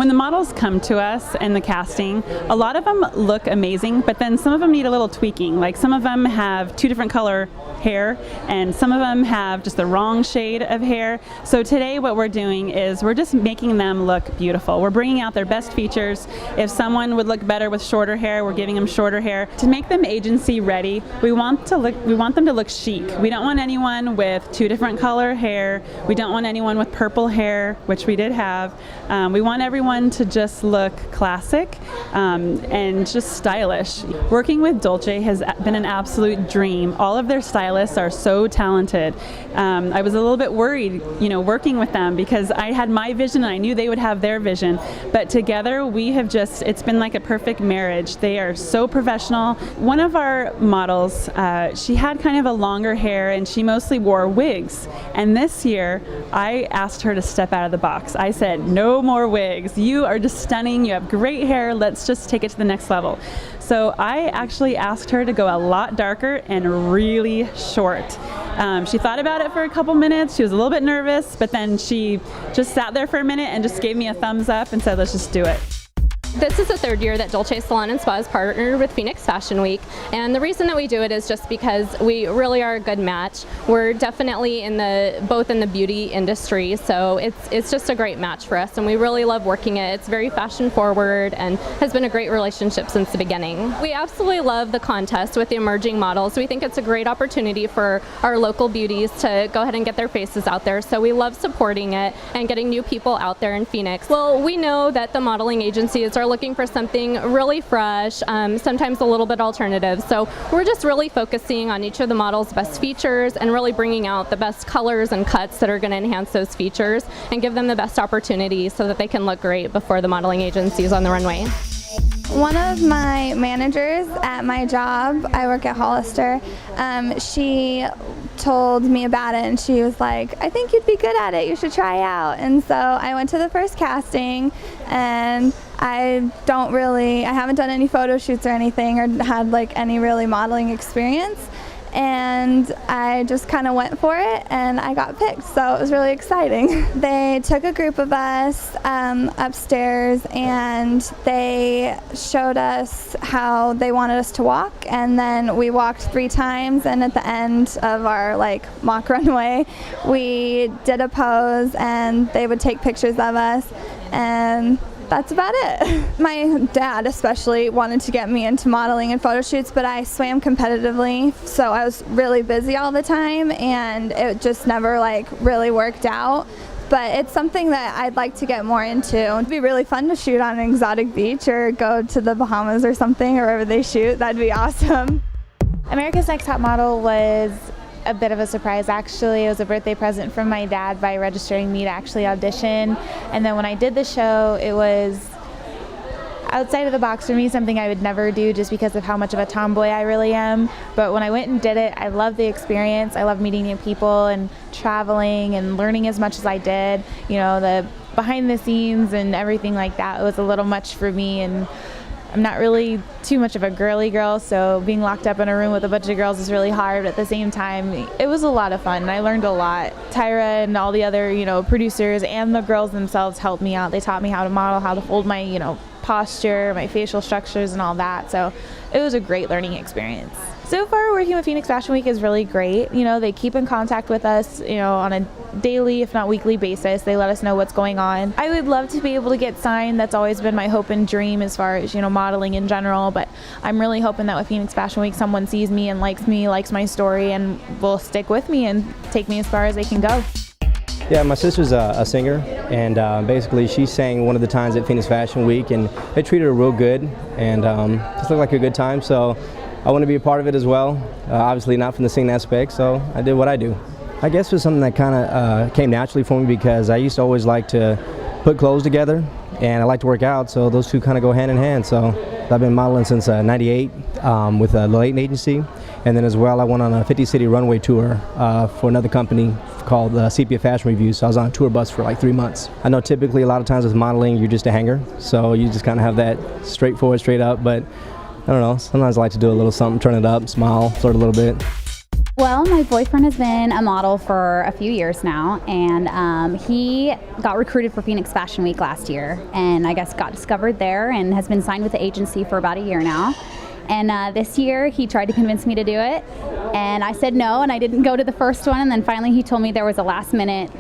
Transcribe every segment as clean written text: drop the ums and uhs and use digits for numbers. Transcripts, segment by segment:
When the models come to us in the casting, a lot of them look amazing, but then some of them need a little tweaking. Like some of them have 2 different color hair, and some of them have just the wrong shade of hair. So today what we're doing is we're just making them look beautiful. We're bringing out their best features. If someone would look better with shorter hair, we're giving them shorter hair. To make them agency ready, we want them to look chic. We don't want anyone with 2 different color hair. We don't want anyone with purple hair, which we did have. We want everyone to just look classic and just stylish. Working with Dolce has been an absolute dream. All of their stylists are so talented. I was a little bit worried, working with them because I had my vision and I knew they would have their vision. But together we have it's been like a perfect marriage. They are so professional. One of our models, she had kind of a longer hair and she mostly wore wigs. And this year I asked her to step out of the box. I said, no more wigs. You are just stunning. You have great hair. Let's just take it to the next level. So I actually asked her to go a lot darker and really short. She thought about it for a couple minutes. She was a little bit nervous, but then she just sat there for a minute and just gave me a thumbs up and said, let's just do it. This is the 3rd year that Dolce Salon and Spa has partnered with Phoenix Fashion Week, and the reason that we do it is just because we really are a good match. We're definitely both in the beauty industry, so it's just a great match for us, and we really love working it. It's very fashion forward and has been a great relationship since the beginning. We absolutely love the contest with the emerging models. We think it's a great opportunity for our local beauties to go ahead and get their faces out there, so we love supporting it and getting new people out there in Phoenix. Well, we know that the modeling agencies are looking for something really fresh, sometimes a little bit alternative. So we're just really focusing on each of the model's best features and really bringing out the best colors and cuts that are going to enhance those features and give them the best opportunity so that they can look great before the modeling agency is on the runway. One of my managers at my job, I work at Hollister, she told me about it and she was like, I think you'd be good at it, you should try out. And so I went to the first casting, and I haven't done any photo shoots or anything or had like any really modeling experience. And I just kind of went for it and I got picked, so it was really exciting. They took a group of us upstairs and they showed us how they wanted us to walk, and then we walked 3 times, and at the end of our mock runway we did a pose and they would take pictures of us, and that's about it. My dad especially wanted to get me into modeling and photo shoots, but I swam competitively, so I was really busy all the time and it just never really worked out. But it's something that I'd like to get more into. It'd be really fun to shoot on an exotic beach or go to the Bahamas or something, or wherever they shoot. That'd be awesome. America's Next Top Model was a bit of a surprise, actually. It was a birthday present from my dad by registering me to actually audition. And then when I did the show, it was outside of the box for me, something I would never do just because of how much of a tomboy I really am. But when I went and did it, I loved the experience. I loved meeting new people and traveling and learning as much as I did. The behind the scenes and everything like that was a little much for me, and I'm not really too much of a girly girl, so being locked up in a room with a bunch of girls is really hard, but at the same time, it was a lot of fun, and I learned a lot. Tyra and all the other, producers and the girls themselves helped me out. They taught me how to model, how to hold my, posture, my facial structures and all that, so it was a great learning experience. So far, working with Phoenix Fashion Week is really great. They keep in contact with us, on a daily, if not weekly basis. They let us know what's going on. I would love to be able to get signed. That's always been my hope and dream as far as, modeling in general. But I'm really hoping that with Phoenix Fashion Week, someone sees me, likes my story, and will stick with me and take me as far as they can go. Yeah, my sister's a singer, and basically she sang one of the times at Phoenix Fashion Week, and they treated her real good, and just looked like a good time. So I want to be a part of it as well. Obviously not from the singing aspect, so I did what I do. I guess it was something that kind of came naturally for me because I used to always like to put clothes together, and I like to work out, so those two kind of go hand in hand. So I've been modeling since '98 with the Layton Agency, and then as well I went on a 50-city runway tour for another company called Sepia Fashion Review. So I was on a tour bus for 3 months. I know typically a lot of times with modeling you're just a hanger, so you just kind of have that straightforward, straight up, but I don't know, sometimes I like to do a little something, turn it up, smile, flirt a little bit. Well, my boyfriend has been a model for a few years now, and he got recruited for Phoenix Fashion Week last year, and I guess got discovered there and has been signed with the agency for about a year now. And this year he tried to convince me to do it, and I said no, and I didn't go to the first one, and then finally he told me there was a last-minute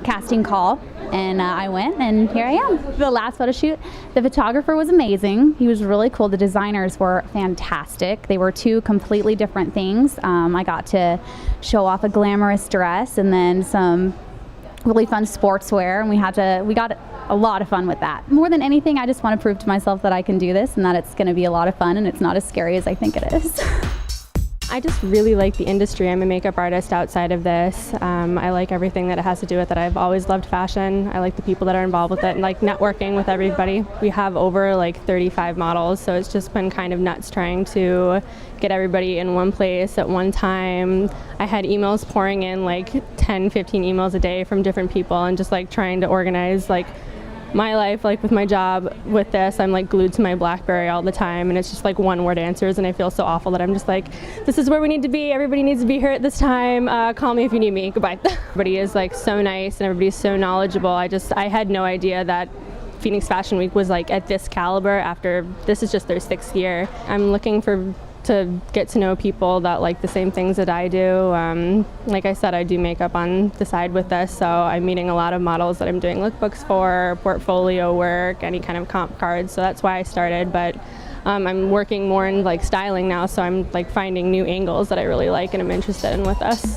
casting call, and I went, and here I am. The last photo shoot, the photographer was amazing. He was really cool. The designers were fantastic. They were two completely different things. I got to show off a glamorous dress and then some really fun sportswear, and we got a lot of fun with that. More than anything, I just want to prove to myself that I can do this and that it's going to be a lot of fun and it's not as scary as I think it is. I just really like the industry. I'm a makeup artist outside of this. I like everything that it has to do with it. I've always loved fashion. I like the people that are involved with it and like networking with everybody. We have over like 35 models, so it's just been kind of nuts trying to get everybody in one place at one time. I had emails pouring in, like 10, 15 emails a day from different people, and just like trying to organize like my life, like with my job with this. I'm like glued to my BlackBerry all the time, and it's just like one-word answers, and I feel so awful that I'm just like, this is where we need to be, everybody needs to be here at this time, call me if you need me, goodbye. Everybody is like so nice and everybody's so knowledgeable. I had no idea that Phoenix Fashion Week was like at this caliber after this is just their 6th year. I'm looking to get to know people that like the same things that I do. Like I said, I do makeup on the side with this, so I'm meeting a lot of models that I'm doing lookbooks for, portfolio work, any kind of comp cards, so that's why I started. But I'm working more in like styling now, so I'm like finding new angles that I really like and I'm interested in with this.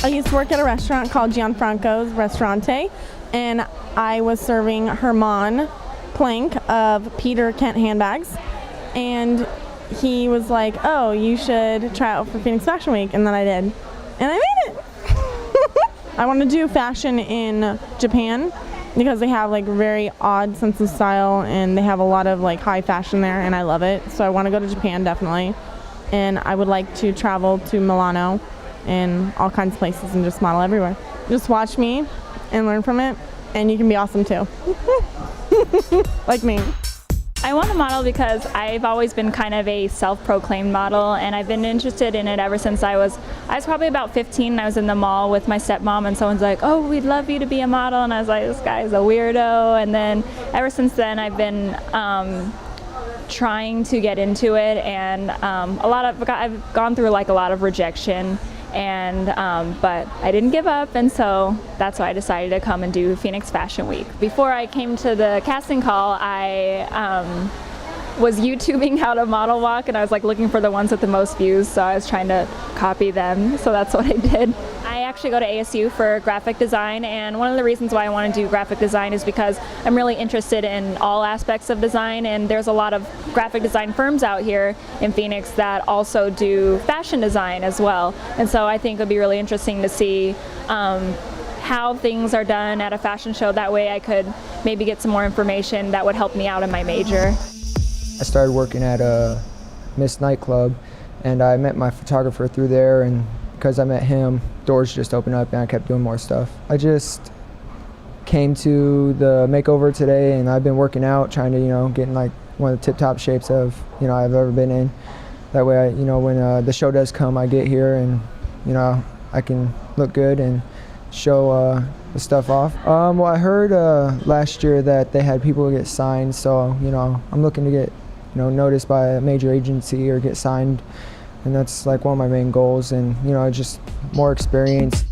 I used to work at a restaurant called Gianfranco's Restaurante, and I was serving Herman Plank of Peter Kent handbags, and he was like, oh, you should try out for Phoenix Fashion Week, and then I did, and I made it. I want to do fashion in Japan because they have like very odd sense of style, and they have a lot of like high fashion there, and I love it. So I want to go to Japan definitely, and I would like to travel to Milano and all kinds of places and just model everywhere. Just watch me and learn from it, and you can be awesome too. Like me. I want to model because I've always been kind of a self-proclaimed model, and I've been interested in it ever since I was probably about 15, and I was in the mall with my stepmom, and someone's like, oh, we'd love you to be a model, and I was like, this guy's a weirdo. And then ever since then I've been trying to get into it, and I've gone through like a lot of rejection, and but I didn't give up, and so that's why I decided to come and do Phoenix Fashion Week. Before I came to the casting call, I was YouTubing how to model walk, and I was like looking for the ones with the most views, so I was trying to copy them, so that's what I did. I actually go to ASU for graphic design, and one of the reasons why I want to do graphic design is because I'm really interested in all aspects of design, and there's a lot of graphic design firms out here in Phoenix that also do fashion design as well, and so I think it would be really interesting to see how things are done at a fashion show. That way I could maybe get some more information that would help me out in my major. I started working at a Miss Nightclub, and I met my photographer through there, and because I met him, doors just opened up and I kept doing more stuff. I just came to the makeover today, and I've been working out, trying to, get in like one of the tip-top shapes I've ever been in. That way, when the show does come, I get here and, I can look good and show the stuff off. Well, I heard last year that they had people get signed, so, I'm looking to get, noticed by a major agency or get signed. And that's like one of my main goals, and just more experience.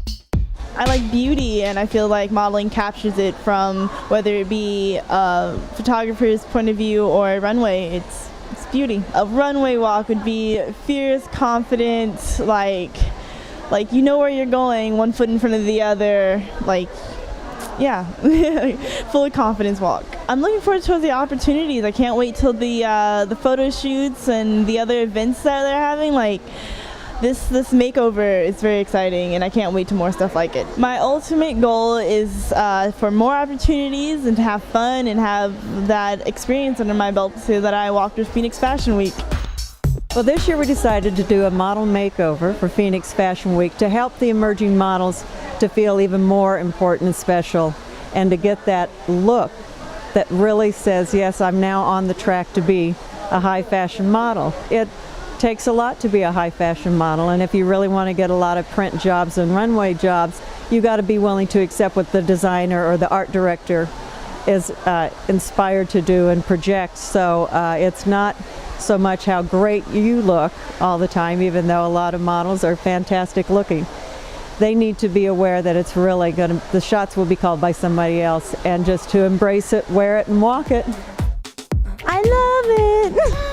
I like beauty, and I feel like modeling captures it, from whether it be a photographer's point of view or a runway. It's beauty. A runway walk would be fierce, confident, like you know where you're going, one foot in front of the other, yeah, full of confidence walk. I'm looking forward to the opportunities. I can't wait till the photo shoots and the other events that they're having. Like this makeover is very exciting, and I can't wait to more stuff like it. My ultimate goal is for more opportunities and to have fun and have that experience under my belt so that I walk through Phoenix Fashion Week. Well, this year we decided to do a model makeover for Phoenix Fashion Week to help the emerging models to feel even more important and special, and to get that look that really says, yes, I'm now on the track to be a high fashion model. It takes a lot to be a high fashion model, and if you really want to get a lot of print jobs and runway jobs, you got to be willing to accept what the designer or the art director is inspired to do and project. So it's not so much how great you look all the time, even though a lot of models are fantastic looking. They need to be aware that it's really going to, the shots will be called by somebody else, and just to embrace it, wear it, and walk it. I love it.